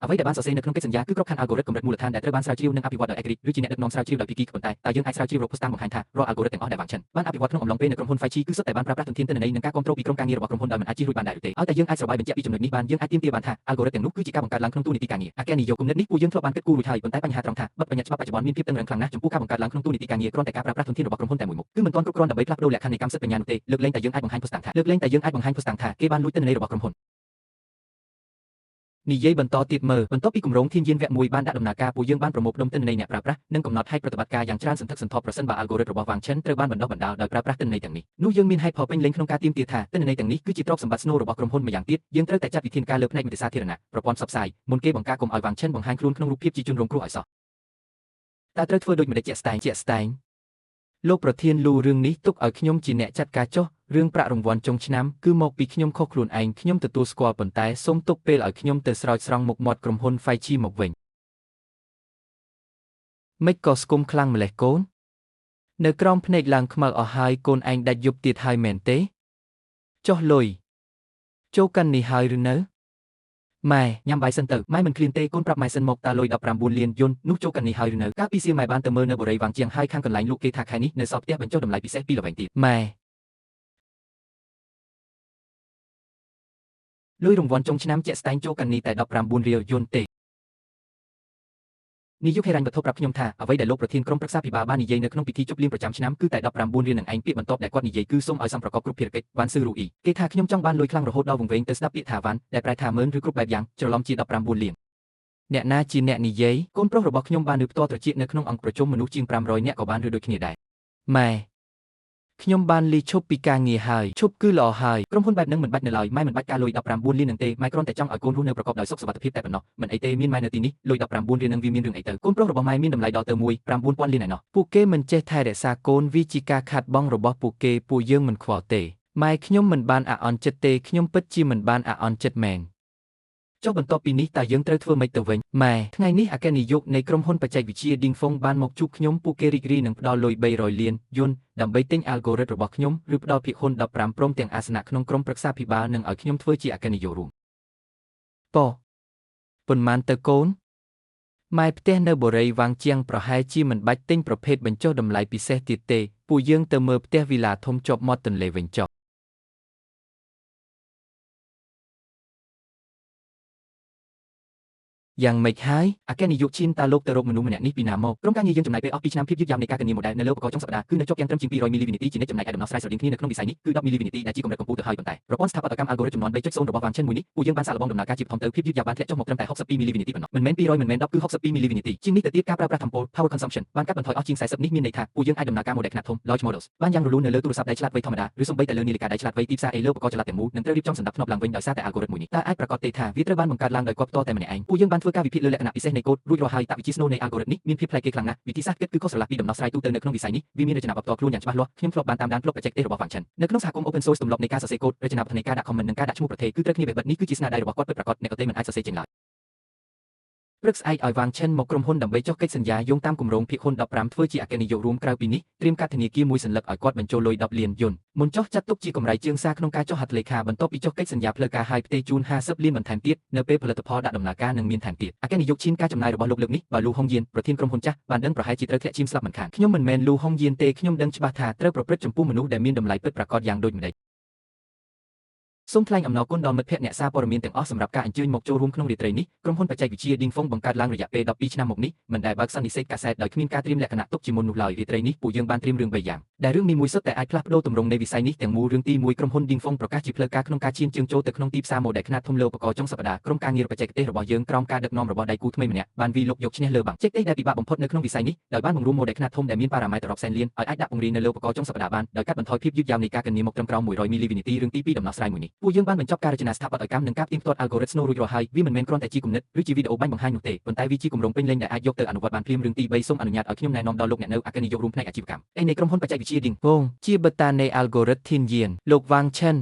អ្វីដែលបានសរសេរនៅក្នុងកិច្ចសន្យាគឺក្របខ័ណ្ឌ algorithm កម្រិតមូលដ្ឋានដែលត្រូវបានស្រាវជ្រាវនិងអភិវឌ្ឍដោយឯករាជ្យឬជាអ្នកដឹកនាំស្រាវជ្រាវដោយភាគីប៉ុន្តែតើយើងអាចស្រាវជ្រាវរកភស្តុតាងបង្ហាញថារាល់ algorithm ទាំងអស់ដែលបានចិនបានអភិវឌ្ឍក្នុងអំឡុងពេលនៅក្រុមហ៊ុន 5G គឺសុទ្ធតែបានប្រើប្រាស់ធនធានទិន្នន័យនិងការគ្រប់គ្រងពីក្រុមការងាររបស់ក្រុមហ៊ុនដោយមិនអាចជៀសរួចបានដែរឬទេឲ្យតែយើងអាចស្របាយបញ្ជាក់ពីចំណុចនេះបានយើងអាចទាមទារបានថា algorithm ទាំងនោះគឺជាការបង្កើតឡើងក្នុងទូនីតិការងារអគ្គនាយកគំនិតនេះពួកយើងធ្លាប់បានគិតគូររួចហើយប៉ុន្តែបញ្ហាត្រង់ថាបទបញ្ញត្តិច្បាប់បច្ចុប្បន្នមានភាពតឹងរ៉ឹងខ្លាំងណាស់ចំពោះការបង្កើតឡើងក្នុងទូនីតិការងារគ្រាន់តែការប្រើប្រាស់ធនធានរបស់ក្រុមហ៊ុនតែមួយមុខគឺមិនទាន់គ្រប់គ្រាន់ដើម្បីផ្លាស់ប្ដូរលក្ខខណ្ឌនៃកម្មសិទ្ធិបញ្ញានោះទេលើកលែងតែយើងអាចបង្ហាញភស្តុតាងថាគេបានលួចទិន្នន័យរបស់ក្រុមហ៊ុននិយាយបន្តទៀតមើលបន្ទាប់ពីគម្រោងធានយានវគ្គ1បានដាក់ដំណើរការពួកយើងបានប្រមូលផ្ដុំទិន្នន័យអ្នកប្រើប្រាស់និងកំណត់ហេតុប្រតិបត្តិការយ៉ាងច្រើនសន្ធឹកសន្ធាប់ប្រសិនបើ algorithm របស់ Wang Chen ត្រូវបានបណ្ដុះបណ្ដាលដោយប្រើប្រាស់ទិន្នន័យទាំងនេះនោះយើងមានហេតុផលពេញលេញក្នុងការទាមទារថាទិន្នន័យទាំងនេះគឺជាទ្រព្យសម្បត្តិស្នូលរបស់ក្រុមហ៊ុនម្យ៉ាងទៀតយើងត្រូវតែចាត់វិធានការលើផ្នែកវិទ្យាសាស្ត្រធារណៈប្រព័ន្ធផ្សព្វផ្សាយមុនគេបង្ការកុំឲ្យ Wang Chen បង្ហាញខ្លួនក្នុងរូបភាពជាជនរងគ្រោះឲ្យសោះតើត្រូវធ្វើដូចម្តេចជាក់ស្ដែងលោកប្រធានលូរឿងនេះទុកឲ្យខ្ញុំជាអ្នកចាត់ការចុះរឿងប្រាក់រង្វាន់ចុងឆ្នាំគឺមកពីខ្ញុំខុសខ្លួនឯងខ្ញុំទទួលស្គាល់ប៉ុន្តែសូមទុកពេលឲ្យខ្ញុំទៅស្រោចស្រង់មុខមាត់ក្រុមហ៊ុន 5G មកវិញមិនក៏ស្គមខ្លាំងម្លេះកូននៅក្រោមភ្នែកឡើងខ្មៅអស់ហើយកូនឯងដាច់យប់ទៀតហើយមែនទេចុះលុយចូលកាន់នេះហើយឬនៅម៉ែញ៉ាំបាយសិនទៅម៉ែមិនឃ្លានទេកូនប្រាប់ម៉ែសិនមកតើលុយ19លានយន្តនោះចូលកាន់នេះហើយឬនៅកាលពីសៀមម៉ែបានទៅមើលនៅបូរីវាងជាងហើយខាងកន្លែងលោកគេថាខែនេះនៅសល់ផ្ទះបញ្ចុះតម្លៃពិសេសពីល្វែងទៀតម៉ែលុយរង្វាន់ចុងឆ្នាំជាក់ស្ដែងចូលកាន់នេះតែ19រៀលយន្តទេនាយកហេរញ្ញវត្ថុប្រាប់ខ្ញុំថាអ្វីដែលលោកប្រធានក្រុមប្រឹក្សាភិបាលបាននិយាយនៅក្នុងពិធីជប់លៀងប្រចាំឆ្នាំគឺតែ19រៀលនឹងឯងពាក្យបន្ទាប់ដែលគាត់និយាយគឺសូមឲ្យសំប្រកបគ្រប់ភារកិច្ចវ៉ាន់ស៊ឺរូអ៊ីគេថាខ្ញុំចង់បានលុយខ្លាំងរហូតដល់វង្វេងទៅស្ដាប់ពាក្យថាវ៉ាន់ដែលប្រែថាម៉ឺនឬគ្រប់បែបយ៉ាងច្រឡំជា19លានអ្នកណាជាអ្នកនិយាយកូនប្រុសរបស់ខ្ញុំបានលើផ្ទាល់ត្រចៀកនៅក្នុងអង្គប្រជុំមនុស្សជាង500នាក់ក៏បានលើដូចគ្នាដែរម៉ែខ្ញុំបានលីឈប់ពីការងារហើយឈប់គឺល្អហើយក្រុមហ៊ុនបែបហ្នឹងមិនបាច់នៅឡើយម៉ែមិនបាច់ការលុយ19លាននឹងទេម៉ែគ្រាន់តែចង់ឲ្យកូនរស់នៅប្រកបដោយសុខសុវត្ថិភាពតែប៉ុណ្ណោះមិនអីទេមានម៉ែនៅទីនេះលុយ19លាននឹងវាមានរឿងអីទៅកូនប្រុសរបស់ម៉ែមានតម្លៃដល់ទៅ1 9000លានឯណោះពួកគេមិនចេះថែរក្សាកូនវាជាការខាតបង់របស់ពួកគេពួកយើងមិនខ្វល់ទេម៉ែខ្ញុំមិនបានអាក់អន់ចិត្តទេខ្ញុំពិតជាមិនបានអាក់អន់ចិត្តមែនចុះបន្ទាប់ពីនេះតើយើងត្រូវធ្វើម៉េចទៅវិញម៉ែថ្ងៃនេះអគ្គនាយកនៃក្រុមហ៊ុនបច្ចេកវិទ្យា Ding Feng បានមកជួបខ្ញុំពួកគេរីករាយនឹងផ្ដល់លុយ300លានយន្តដើម្បីទិញ algorithm របស់ខ្ញុំឬផ្ដល់ភាគហ៊ុន15ព្រមទាំងអាសនៈក្នុងក្រុមប្រឹក្សាភិបាលនិងឲ្យខ្ញុំធ្វើជាអគ្គនាយករួមប៉ុន្មានទៅកូនម៉ែផ្ទះនៅបូរីវាងជាងប្រហែលជាមិនបាច់ទិញប្រភេទបញ្ចុះតម្លៃពិសេសទៀតទេពួកយើងទៅមើលផ្ទះវីឡាធំជាប់មាត់ទន្លេវិញចុះយ៉ាងម៉េចហើយអគ្គនាយកឈិនតើលោកទៅរកមនុស្សម្នាក់នេះពីណាមកក្រុមការងារយើងចំណាយពេលអស់2ឆ្នាំភាពយឺតយ៉ាវនៃការគណនាម៉ូដែលនៅលើឧបករណ៍ចុងសប្តាហ៍គឺនៅជាប់យ៉ាងត្រឹមជាង200មីលីវិនាទីជានិច្ចចំណែកឯដំណោះស្រាយស្រដៀងគ្នានៅក្នុងវិស័យនេះគឺ10មីលីវិនាទីដែលជាកម្រិតកំពូលទៅហើយប៉ុន្តែប្រព័ន្ធស្ថាបត្យកម្ម algorithm ចំនួន 3.0 របស់ Wang Chen មួយនេះពួកយើងបានសាកល្បងដំណើរការជាបឋមទៅភាពយឺតយ៉ាវបានធ្លាក់ចុះមកត្រឹមតែ62មីលីវិនាទីប៉ុណ្ណោះមិនមែន200មិនមែន10គឺ62មីលីវិនាទីជាងនេះទៅទៀតការប្រើប្រាស់ថាមពល power consumption បានកាត់បន្ថយអស់ជាង40នេះមានន័យថាពួកយើងអាចដំណើរការ model ខ្នាតធំ large models បានយ៉ាងរលូននៅលើទូរស័ព្ទដៃឆ្លាតវៃធម្មតាឬសូម្បីតែលើនាឡិកាដៃឆ្លាតវៃទីផ្សារអេលើឧបករណ៍ចល័តទាំងមូលនឹងត្រូវរៀបចំសណ្ដាប់ធ្នាប់ឡើងវិញដោយសារតែ algorithm មួយនេះតើអាចប្រកាសទេថាវាត្រូវបានបង្កើតឡើងដោយគាត់ផ្ទាល់តែម្នាក់ឯងពួកយើងបានធ្វើការវិភាគលើលក្ខណៈពិសេសនៃកូដរួចរាល់ហើយតវិជាស្នូលនៃ algorithm នេះមានភាពប្លែកគេខ្លាំងណាស់វិធីសាស្ត្រគិតគឺខុសស្រឡះពីដំណោះស្រាយទូទៅនៅក្នុងវិស័យនេះវាមានរចនាបថផ្ទាល់ខ្លួនយ៉ាងច្បាស់លាស់ខ្ញុំធ្លាប់បានតាមដានប្លុកបច្ចេកទេសរបស់ Wang Chen នៅក្នុងសហគមន៍ open source ទម្លាប់នៃការសរសេរកូដរចនាបថនៃការដាក់ comment និងការដាក់ឈ្មោះប្រទេសគឺត្រូវគ្នាបេះបិទនេះគឺជាស្នាដៃរបស់គាត់ពិតប្រាកដអ្នកដទៃមិនអាចសរសេរចេញឡើយព្រឹកស្អែកឲ្យ Wang Chen មកក្រុមហ៊ុនដើម្បីចុះកិច្ចសន្យាយោងតាមគម្រោងភាគហ៊ុន15ធ្វើជាអគ្គនាយករួមក្រៅពីនេះត្រៀមកាតធនាគារមួយសន្លឹកឲ្យគាត់បញ្ចូលលុយ10លានយន្តមុនចុះចាត់ទុកជាកម្រៃជើងសារក្នុងការចុះហត្ថលេខាបន្ទាប់ពីចុះកិច្ចសន្យាផ្លូវការហើយផ្ទេរជូន50លានបន្ថែមទៀតនៅពេលផលិតផលដាក់ដំណើរការនឹងមានថែមទៀតអគ្គនាយកឈិនការចំណាយរបស់លោកលើកនេះបើលូហុងយៀនប្រធានក្រុមហ៊ុនចាស់បានដឹងប្រហែលជាត្រូវធ្លាក់ឈាមស្លាប់មិនខានខ្ញុំមិនមែនលូហុងយៀនទេខ្ញុំដឹងច្បាស់ថាត្រូវប្រព្រឹត្តចំពោះមនុស្សដែលមានតម្លៃពិតប្រាកដយ៉ាងដូចម្តេចសូមថ្លែងអំណរគុណដល់មិត្តភ័ក្តិអ្នកសារព័ត៌មានទាំងអស់សម្រាប់ការអញ្ជើញមកចូលរួមក្នុងរាត្រីនេះក្រុមហ៊ុនបច្ចេកវិទ្យា Ding Feng បង្កើតឡើងរយៈពេល12ឆ្នាំមកនេះមិនដែលបើកសន្និសីទកាសែតដោយគ្មានការត្រៀមលក្ខណៈទុកជាមុននោះឡើយរាត្រីនេះពួកយើងបានត្រៀមរឿង3យ៉ាងដែលរឿងនេះមួយសុទ្ធតែអាចផ្លាស់ប្ដូរទម្រង់នៃវិស័យនេះទាំងមូលរឿងទី1ក្រុមហ៊ុន Ding Feng ប្រកាសជាផ្លូវការក្នុងការឈានជើងចូលទៅក្នុងទីផ្សារម៉ូដែលខ្នាតធំលើឧបករណ៍ចុងសប្តាហ៍ក្រុមការងារបច្ចេកទេសរបស់យើងក្រោមការដឹកនាំរបស់ដៃគូថ្មីម្នាក់បានវាយលុកយកឈ្នះលើបច្ចេកទេសដែលពិបាកបំផុតនៅក្នុងវិស័យនេះដោយបានបង្រួមម៉ូដែលខ្នាតធំដែលមានប៉ារ៉ាម៉ែត្ររាប់សែនលានឲ្យអាចដាក់ពង្រាយនៅលើឧបករណ៍ចុងសប្តាហ៍បានដោយកាត់បន្ថយភាពយឺតយ៉ាវនៃការគណនាមកត្រឹមក្រោម100មីលីវិនាទីរឿងទី2ដំណោះស្រាយមួយនេះពួកយើងបានបញ្ចប់ការរចនាស្ថាបត្យកម្មនិងការផ្ទៀងផ្ទាត់ algorithm ស្នូលរួចរាល់ហើយវាមិនមែនគ្រាន់តែជាគំនិតឬជាវីដេអូបាញ់បង្ហាញនោះទេប៉ុន្តែវាជាគម្រោងពេញលេញដែលអាចយកទៅអនុវត្តបានភ្លាមរឿងទី3សូមអនុញ្ញាតឲ្យខ្ញុំណែនាំដល់លោកអ្នកនៅអគ្គនាយករួមផ្នែកអាជីវកម្មនៃក្រុមហ៊ុនបច្ចេកវិទ្យា Ding Feng ជាបតានៃ algorithm ធានយានលោក Wang Chen